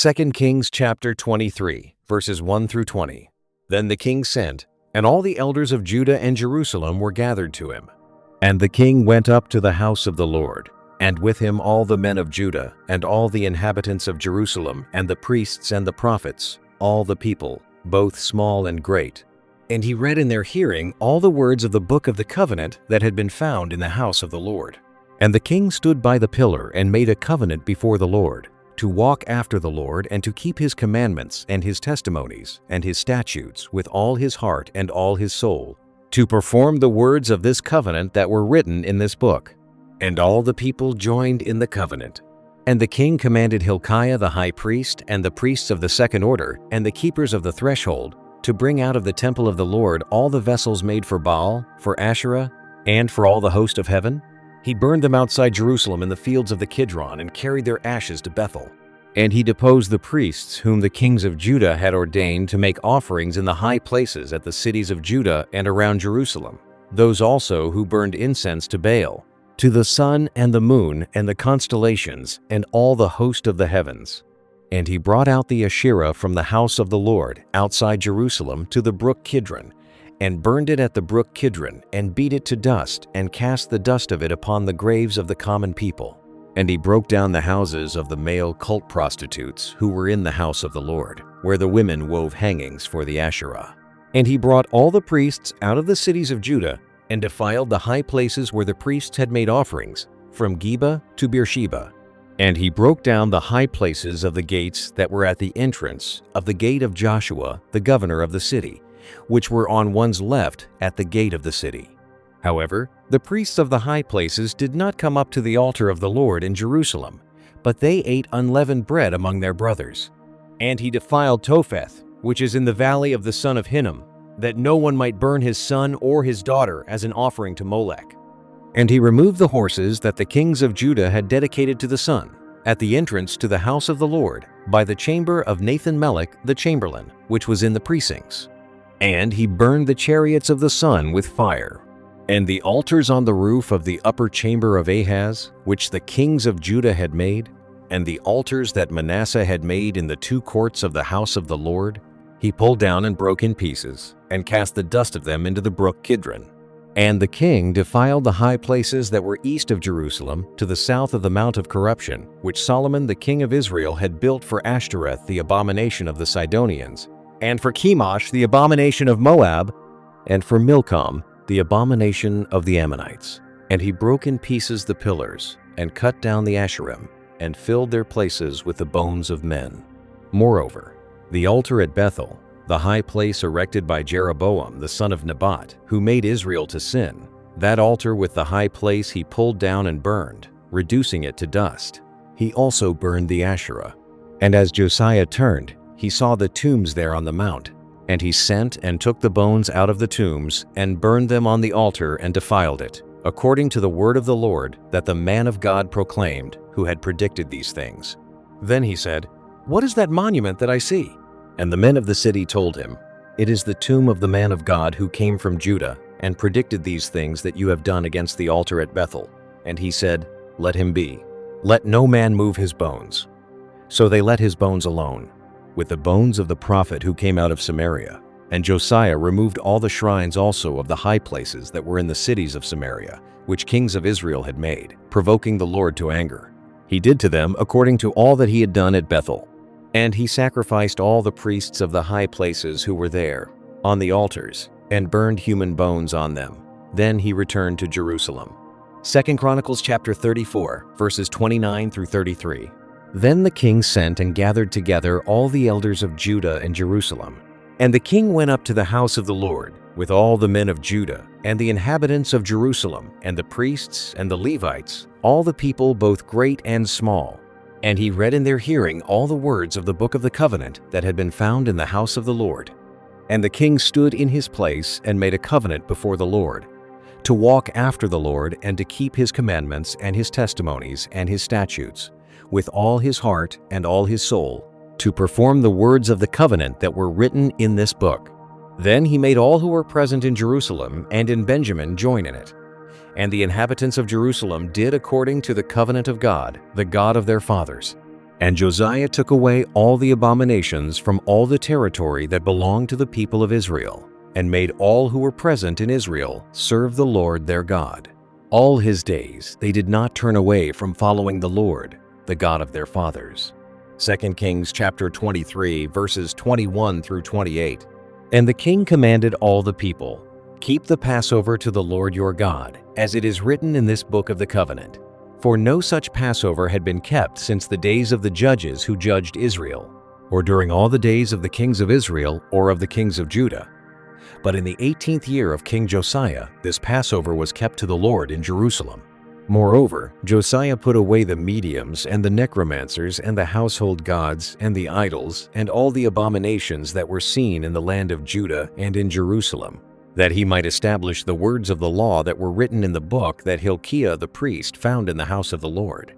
2 Kings chapter 23, verses 1 through 20. Then the king sent, and all the elders of Judah and Jerusalem were gathered to him. And the king went up to the house of the Lord, and with him all the men of Judah, and all the inhabitants of Jerusalem, and the priests and the prophets, all the people, both small and great. And he read in their hearing all the words of the book of the covenant that had been found in the house of the Lord. And the king stood by the pillar and made a covenant before the Lord, to walk after the Lord and to keep his commandments and his testimonies and his statutes with all his heart and all his soul, to perform the words of this covenant that were written in this book. And all the people joined in the covenant. And the king commanded Hilkiah the high priest and the priests of the second order and the keepers of the threshold to bring out of the temple of the Lord all the vessels made for Baal, for Asherah, and for all the host of heaven. He burned them outside Jerusalem in the fields of the Kidron and carried their ashes to Bethel. And he deposed the priests whom the kings of Judah had ordained to make offerings in the high places at the cities of Judah and around Jerusalem, those also who burned incense to Baal, to the sun and the moon and the constellations and all the host of the heavens. And he brought out the Asherah from the house of the Lord outside Jerusalem to the brook Kidron, and burned it at the brook Kidron, and beat it to dust, and cast the dust of it upon the graves of the common people. And he broke down the houses of the male cult prostitutes who were in the house of the Lord, where the women wove hangings for the Asherah. And he brought all the priests out of the cities of Judah, and defiled the high places where the priests had made offerings, from Geba to Beersheba. And he broke down the high places of the gates that were at the entrance of the gate of Joshua, the governor of the city, which were on one's left at the gate of the city. However, the priests of the high places did not come up to the altar of the Lord in Jerusalem, but they ate unleavened bread among their brothers. And he defiled Topheth, which is in the valley of the son of Hinnom, that no one might burn his son or his daughter as an offering to Molech. And he removed the horses that the kings of Judah had dedicated to the sun, at the entrance to the house of the Lord, by the chamber of Nathan-Melech the chamberlain, which was in the precincts. And he burned the chariots of the sun with fire. And the altars on the roof of the upper chamber of Ahaz, which the kings of Judah had made, and the altars that Manasseh had made in the two courts of the house of the Lord, he pulled down and broke in pieces, and cast the dust of them into the brook Kidron. And the king defiled the high places that were east of Jerusalem to the south of the Mount of Corruption, which Solomon the king of Israel had built for Ashtoreth the abomination of the Sidonians, and for Chemosh the abomination of Moab, and for Milcom the abomination of the Ammonites. And he broke in pieces the pillars, and cut down the Asherim, and filled their places with the bones of men. Moreover, the altar at Bethel, the high place erected by Jeroboam the son of Nebat, who made Israel to sin, that altar with the high place he pulled down and burned, reducing it to dust. He also burned the Asherah. And as Josiah turned, he saw the tombs there on the mount, and he sent and took the bones out of the tombs, and burned them on the altar and defiled it, according to the word of the Lord that the man of God proclaimed, who had predicted these things. Then he said, "What is that monument that I see?" And the men of the city told him, "It is the tomb of the man of God who came from Judah, and predicted these things that you have done against the altar at Bethel." And he said, "Let him be. Let no man move his bones." So they let his bones alone, with the bones of the prophet who came out of Samaria. And Josiah removed all the shrines also of the high places that were in the cities of Samaria, which kings of Israel had made, provoking the Lord to anger. He did to them according to all that he had done at Bethel. And he sacrificed all the priests of the high places who were there, on the altars, and burned human bones on them. Then he returned to Jerusalem. 2 Chronicles chapter 34, verses 29 through 33. Then the king sent and gathered together all the elders of Judah and Jerusalem. And the king went up to the house of the Lord, with all the men of Judah, and the inhabitants of Jerusalem, and the priests and the Levites, all the people both great and small. And he read in their hearing all the words of the book of the covenant that had been found in the house of the Lord. And the king stood in his place and made a covenant before the Lord, to walk after the Lord and to keep his commandments and his testimonies and his statutes, with all his heart and all his soul, to perform the words of the covenant that were written in this book. Then he made all who were present in Jerusalem and in Benjamin join in it. And the inhabitants of Jerusalem did according to the covenant of God, the God of their fathers. And Josiah took away all the abominations from all the territory that belonged to the people of Israel, and made all who were present in Israel serve the Lord their God. All his days they did not turn away from following the Lord, the God of their fathers. 2 Kings chapter 23, verses 21 through 28. And the king commanded all the people, "Keep the Passover to the Lord your God, as it is written in this book of the covenant." For no such Passover had been kept since the days of the judges who judged Israel, or during all the days of the kings of Israel or of the kings of Judah. But in the 18th year of King Josiah, this Passover was kept to the Lord in Jerusalem. Moreover, Josiah put away the mediums and the necromancers and the household gods and the idols and all the abominations that were seen in the land of Judah and in Jerusalem, that he might establish the words of the law that were written in the book that Hilkiah the priest found in the house of the Lord.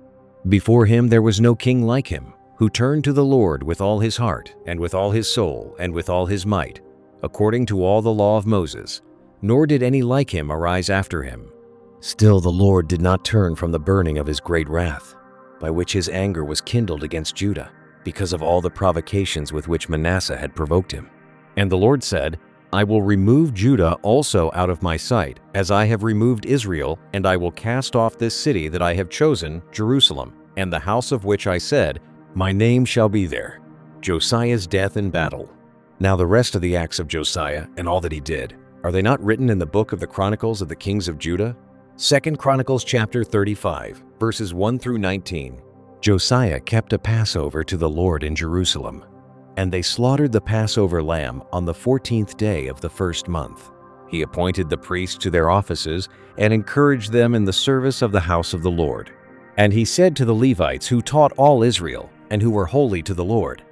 Before him there was no king like him, who turned to the Lord with all his heart and with all his soul and with all his might, according to all the law of Moses, nor did any like him arise after him. Still the Lord did not turn from the burning of his great wrath, by which his anger was kindled against Judah, because of all the provocations with which Manasseh had provoked him. And the Lord said, "I will remove Judah also out of my sight, as I have removed Israel, and I will cast off this city that I have chosen, Jerusalem, and the house of which I said, My name shall be there." Josiah's death in battle. Now the rest of the acts of Josiah and all that he did, are they not written in the book of the Chronicles of the kings of Judah? 2 Chronicles chapter 35, verses 1 through 19. Josiah kept a Passover to the Lord in Jerusalem, and they slaughtered the Passover lamb on the 14th day of the first month. He appointed the priests to their offices and encouraged them in the service of the house of the Lord. And he said to the Levites who taught all Israel and who were holy to the Lord,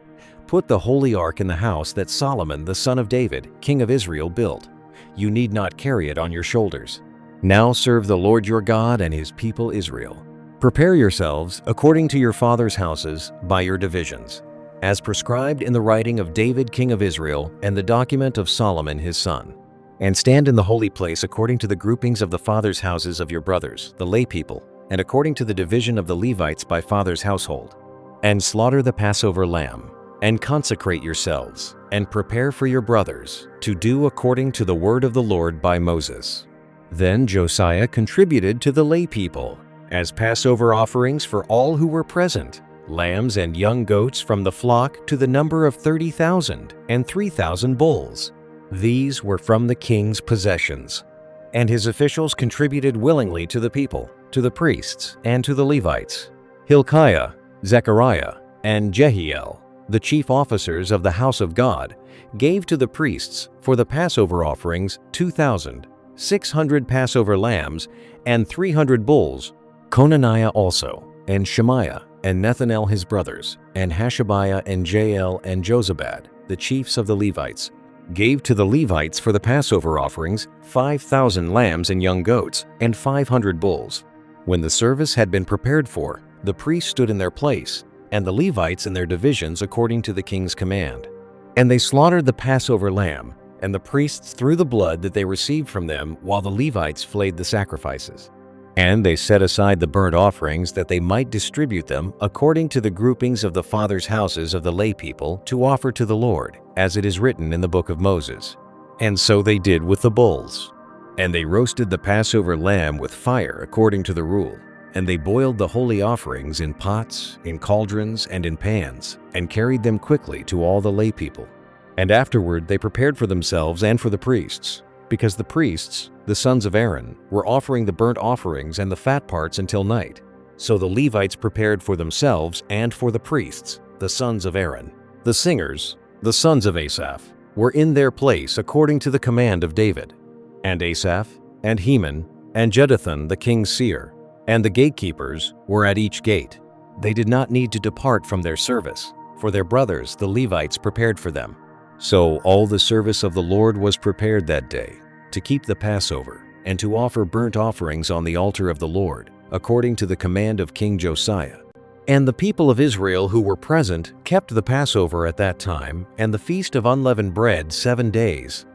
"Put the holy ark in the house that Solomon the son of David, king of Israel, built. You need not carry it on your shoulders. Now serve the Lord your God and his people Israel. Prepare yourselves according to your fathers' houses by your divisions, as prescribed in the writing of David king of Israel and the document of Solomon his son. And stand in the holy place according to the groupings of the fathers' houses of your brothers, the lay people, and according to the division of the Levites by father's household. And slaughter the Passover lamb, and consecrate yourselves, and prepare for your brothers, to do according to the word of the Lord by Moses." Then Josiah contributed to the lay people, as Passover offerings for all who were present, lambs and young goats from the flock to the number of 30,000 and 3,000 bulls. These were from the king's possessions. And his officials contributed willingly to the people, to the priests, and to the Levites. Hilkiah, Zechariah, and Jehiel, the chief officers of the house of God, gave to the priests for the Passover offerings 2,600 Passover lambs and 300 bulls. Conaniah also, and Shemaiah, and Nethanel his brothers, and Hashabiah and Jael and Jozabad, the chiefs of the Levites, gave to the Levites for the Passover offerings 5,000 lambs and young goats, and 500 bulls. When the service had been prepared for, the priests stood in their place, and the Levites in their divisions according to the king's command. And they slaughtered the Passover lamb, and the priests threw the blood that they received from them, while the Levites flayed the sacrifices. And they set aside the burnt offerings that they might distribute them according to the groupings of the fathers' houses of the lay people to offer to the Lord, as it is written in the book of Moses. And so they did with the bulls. And they roasted the Passover lamb with fire according to the rule. And they boiled the holy offerings in pots, in cauldrons, and in pans, and carried them quickly to all the lay people. And afterward they prepared for themselves and for the priests, because the priests, the sons of Aaron, were offering the burnt offerings and the fat parts until night. So the Levites prepared for themselves and for the priests, the sons of Aaron. The singers, the sons of Asaph, were in their place according to the command of David. And Asaph, and Heman, and Jeduthun the king's seer, and the gatekeepers were at each gate. They did not need to depart from their service, for their brothers the Levites prepared for them. So all the service of the Lord was prepared that day, to keep the Passover, and to offer burnt offerings on the altar of the Lord, according to the command of King Josiah. And the people of Israel who were present kept the Passover at that time, and the feast of unleavened bread 7 days.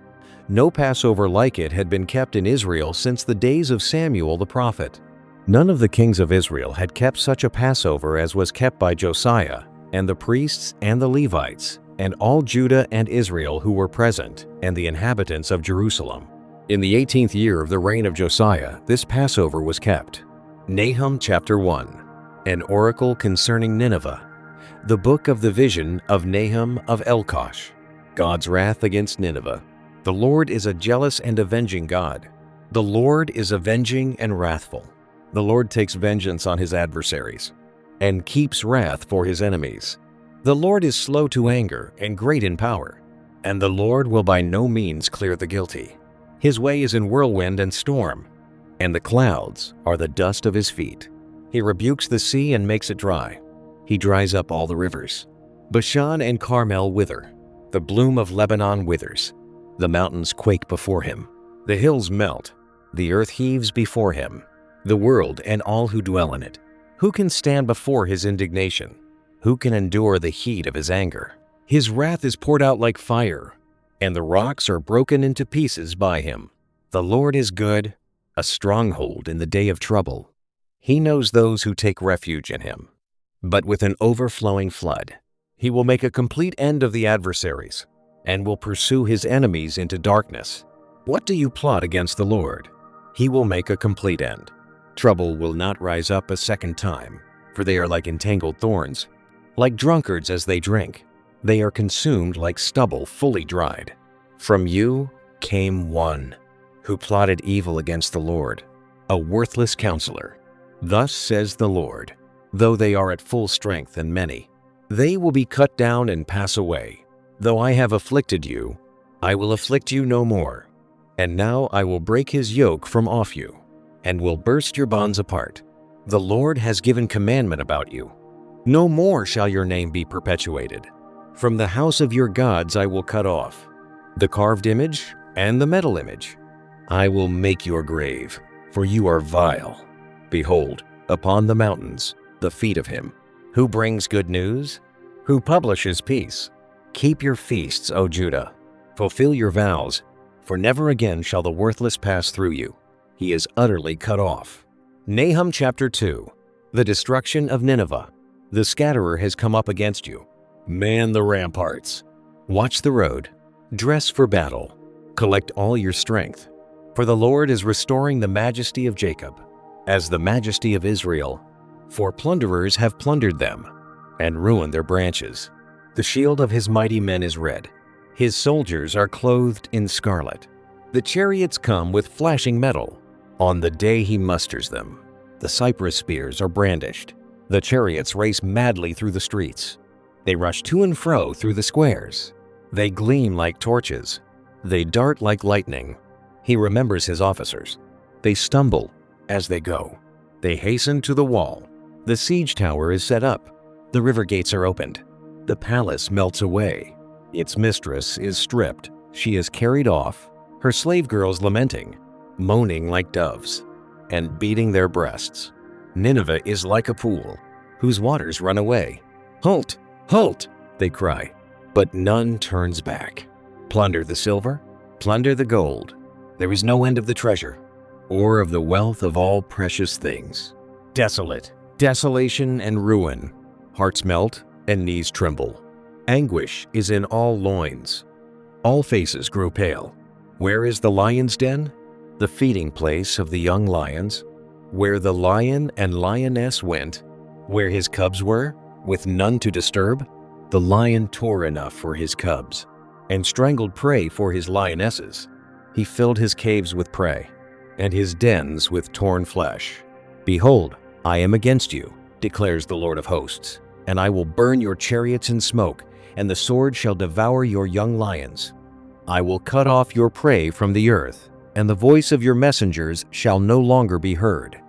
No Passover like it had been kept in Israel since the days of Samuel the prophet. None of the kings of Israel had kept such a Passover as was kept by Josiah, and the priests and the Levites, and all Judah and Israel who were present, and the inhabitants of Jerusalem. In the 18th year of the reign of Josiah, this Passover was kept. Nahum chapter 1. An oracle concerning Nineveh. The book of the vision of Nahum of Elkosh. God's wrath against Nineveh. The Lord is a jealous and avenging God. The Lord is avenging and wrathful. The Lord takes vengeance on his adversaries, and keeps wrath for his enemies. The Lord is slow to anger and great in power, and the Lord will by no means clear the guilty. His way is in whirlwind and storm, and the clouds are the dust of his feet. He rebukes the sea and makes it dry. He dries up all the rivers. Bashan and Carmel wither. The bloom of Lebanon withers. The mountains quake before him. The hills melt. The earth heaves before him. The world and all who dwell in it. Who can stand before his indignation? Who can endure the heat of his anger? His wrath is poured out like fire, and the rocks are broken into pieces by him. The Lord is good, a stronghold in the day of trouble. He knows those who take refuge in him. But with an overflowing flood, he will make a complete end of the adversaries, and will pursue his enemies into darkness. What do you plot against the Lord? He will make a complete end. Trouble will not rise up a second time, for they are like entangled thorns. Like drunkards as they drink, they are consumed like stubble fully dried. From you came one who plotted evil against the Lord, a worthless counselor. Thus says the Lord, though they are at full strength and many, they will be cut down and pass away. Though I have afflicted you, I will afflict you no more. And now I will break his yoke from off you, and will burst your bonds apart. The Lord has given commandment about you. No more shall your name be perpetuated. From the house of your gods I will cut off the carved image and the metal image. I will make your grave, for you are vile. Behold, upon the mountains, the feet of him who brings good news, who publishes peace. Keep your feasts, O Judah. Fulfill your vows, for never again shall the worthless pass through you. He is utterly cut off. Nahum chapter 2. The destruction of Nineveh. The scatterer has come up against you. Man the ramparts. Watch the road. Dress for battle. Collect all your strength. For the Lord is restoring the majesty of Jacob, as the majesty of Israel. For plunderers have plundered them, and ruined their branches. The shield of his mighty men is red. His soldiers are clothed in scarlet. The chariots come with flashing metal. On the day he musters them, the cypress spears are brandished. The chariots race madly through the streets. They rush to and fro through the squares. They gleam like torches. They dart like lightning. He remembers his officers. They stumble as they go. They hasten to the wall. The siege tower is set up. The river gates are opened. The palace melts away. Its mistress is stripped. She is carried off, her slave girls lamenting, moaning like doves, and beating their breasts. Nineveh is like a pool, whose waters run away. Halt! Halt! They cry, but none turns back. Plunder the silver, plunder the gold. There is no end of the treasure, or of the wealth of all precious things. Desolate, desolation and ruin. Hearts melt and knees tremble. Anguish is in all loins. All faces grow pale. Where is the lion's den? The feeding place of the young lions, where the lion and lioness went, where his cubs were, with none to disturb. The lion tore enough for his cubs, and strangled prey for his lionesses. He filled his caves with prey, and his dens with torn flesh. Behold, I am against you, declares the Lord of hosts, and I will burn your chariots in smoke, and the sword shall devour your young lions. I will cut off your prey from the earth, and the voice of your messengers shall no longer be heard.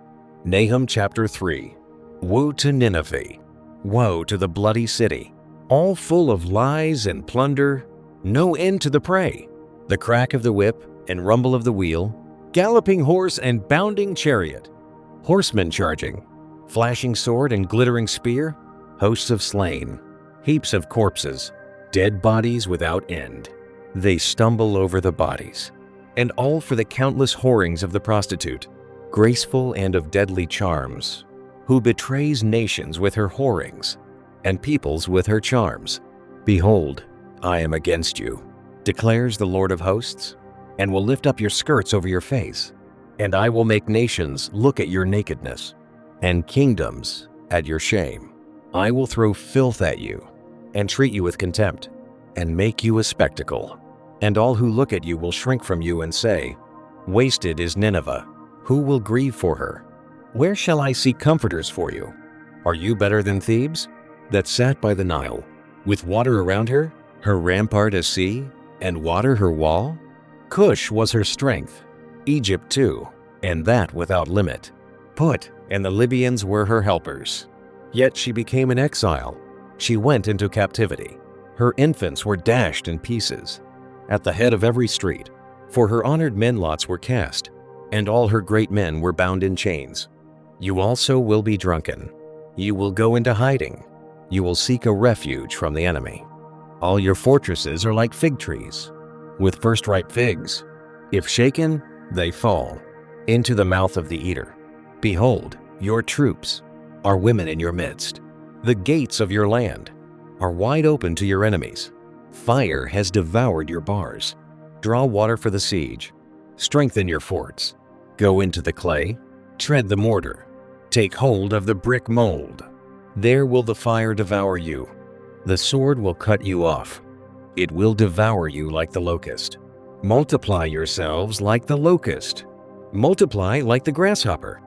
Nahum chapter 3. Woe to Nineveh! Woe to the bloody city! All full of lies and plunder, no end to the prey. The crack of the whip and rumble of the wheel, galloping horse and bounding chariot, horsemen charging, flashing sword and glittering spear, hosts of slain, heaps of corpses, dead bodies without end. They stumble over the bodies, and all for the countless whorings of the prostitute. graceful and of deadly charms, who betrays nations with her whorings, and peoples with her charms. Behold, I am against you, declares the Lord of hosts, and will lift up your skirts over your face, and I will make nations look at your nakedness, and kingdoms at your shame. I will throw filth at you, and treat you with contempt, and make you a spectacle. And all who look at you will shrink from you and say, Wasted is Nineveh. Who will grieve for her? Where shall I seek comforters for you? Are you better than Thebes, that sat by the Nile, with water around her, her rampart a sea, and water her wall? Cush was her strength, Egypt too, and that without limit. Put, and the Libyans were her helpers. Yet she became an exile. She went into captivity. Her infants were dashed in pieces at the head of every street, for her honored men lots were cast, and all her great men were bound in chains. You also will be drunken. You will go into hiding. You will seek a refuge from the enemy. All your fortresses are like fig trees, with first-ripe figs. If shaken, they fall into the mouth of the eater. Behold, your troops are women in your midst. The gates of your land are wide open to your enemies. Fire has devoured your bars. Draw water for the siege. Strengthen your forts. Go into the clay. Tread the mortar. Take hold of the brick mold. There will the fire devour you. The sword will cut you off. It will devour you like the locust. Multiply yourselves like the locust. Multiply like the grasshopper.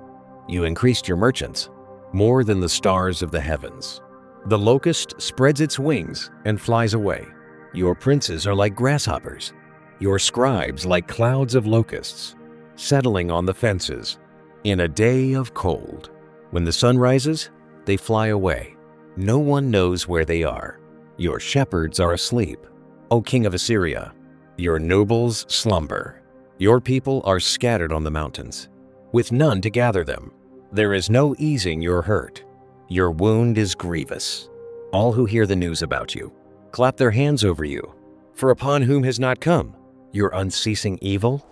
You increased your merchants more than the stars of the heavens. The locust spreads its wings and flies away. Your princes are like grasshoppers. Your scribes like clouds of locusts, settling on the fences in a day of cold. When the sun rises, they fly away. No one knows where they are. Your shepherds are asleep, O king of Assyria. Your nobles slumber. Your people are scattered on the mountains, with none to gather them. There is no easing your hurt. Your wound is grievous. All who hear the news about you clap their hands over you. For upon whom has not come your unceasing evil?